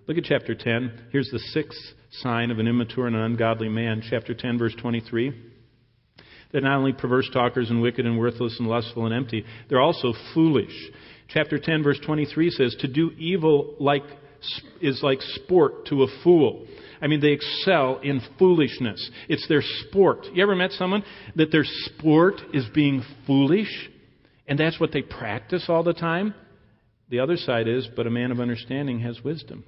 Look at chapter 10. Here's the sixth sign of an immature and an ungodly man. Chapter 10, verse 23. They're not only perverse talkers and wicked and worthless and lustful and empty, they're also foolish. Chapter 10, verse 23 says, to do evil is like sport to a fool. I mean, they excel in foolishness. It's their sport. You ever met someone that their sport is being foolish? And that's what they practice all the time? The other side is, but a man of understanding has wisdom.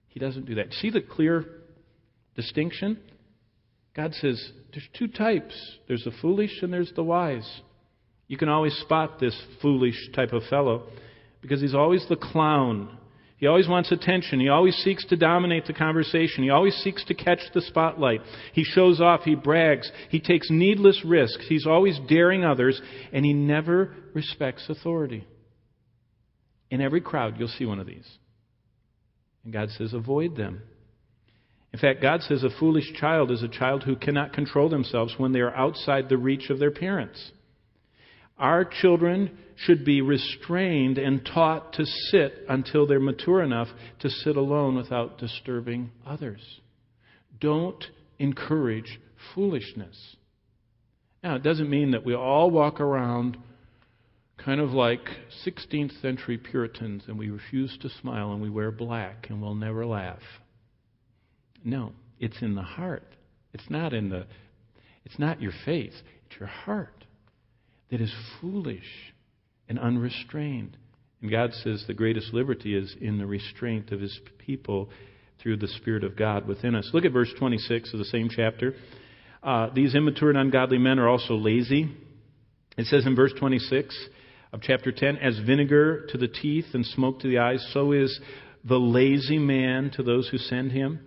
He doesn't do that. See the clear distinction? God says, there's two types. There's the foolish and there's the wise. You can always spot this foolish type of fellow because he's always the clown. He always wants attention. He always seeks to dominate the conversation. He always seeks to catch the spotlight. He shows off. He brags. He takes needless risks. He's always daring others, and he never respects authority. In every crowd, you'll see one of these. And God says, avoid them. In fact, God says a foolish child is a child who cannot control themselves when they are outside the reach of their parents. Our children should be restrained and taught to sit until they're mature enough to sit alone without disturbing others. Don't encourage foolishness. Now, it doesn't mean that we all walk around kind of like 16th century Puritans and we refuse to smile and we wear black and we'll never laugh. No, it's in the heart. It's not your faith. It's your heart that is foolish and unrestrained. And God says the greatest liberty is in the restraint of His people through the Spirit of God within us. Look at verse 26 of the same chapter. These immature and ungodly men are also lazy. It says in verse 26 of chapter 10, as vinegar to the teeth and smoke to the eyes, so is the lazy man to those who send him.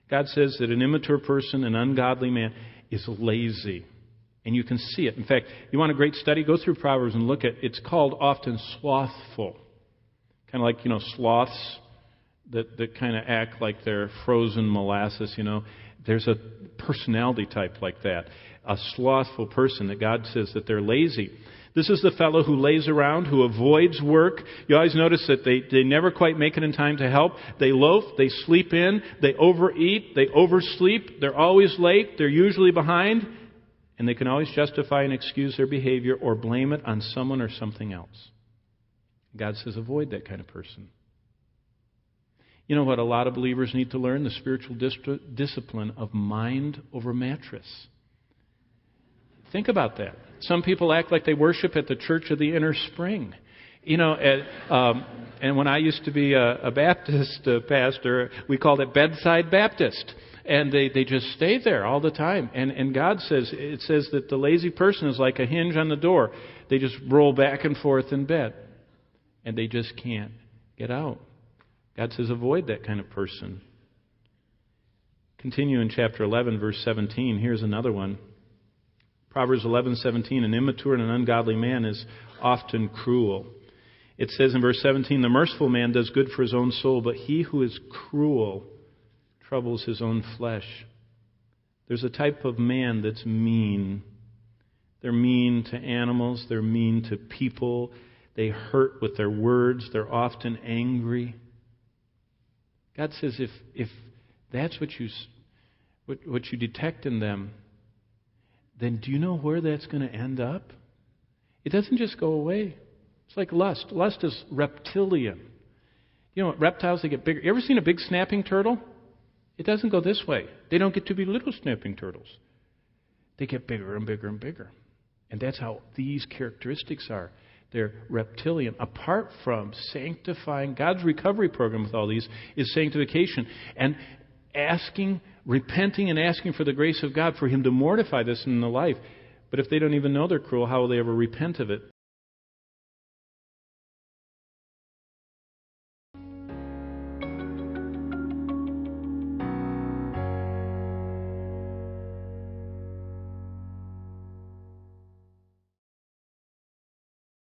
God says that an immature person, an ungodly man, is lazy. And you can see it. In fact, you want a great study? Go through Proverbs and look at, it's called often slothful. Kind of like, sloths that kind of act like they're frozen molasses, There's a personality type like that. A slothful person that God says that they're lazy. This is the fellow who lays around, who avoids work. You always notice that they never quite make it in time to help. They loaf, they sleep in, they overeat, they oversleep. They're always late, they're usually behind. And they can always justify and excuse their behavior or blame it on someone or something else. God says avoid that kind of person. You know what a lot of believers need to learn? The spiritual discipline of mind over mattress. Think about that. Some people act like they worship at the Church of the Inner Spring. And when I used to be a Baptist pastor, we called it Bedside Baptist. And they just stay there all the time. And God says, it says that the lazy person is like a hinge on the door. They just roll back and forth in bed. And they just can't get out. God says, avoid that kind of person. Continue in chapter 11, verse 17. Here's another one. Proverbs 11:17, an immature and an ungodly man is often cruel. It says in verse 17, the merciful man does good for his own soul, but he who is cruel troubles his own flesh. There's a type of man that's mean. They're mean to animals. They're mean to people. They hurt with their words. They're often angry. God says if that's what you detect in them, then do you know where that's going to end up? It doesn't just go away. It's like lust. Lust is reptilian. You know what? Reptiles, they get bigger. You ever seen a big snapping turtle? It doesn't go this way. They don't get to be little snapping turtles. They get bigger and bigger and bigger. And that's how these characteristics are. They're reptilian. Apart from sanctifying, God's recovery program with all these is sanctification. And repenting and asking for the grace of God for Him to mortify this in the life. But if they don't even know they're cruel, how will they ever repent of it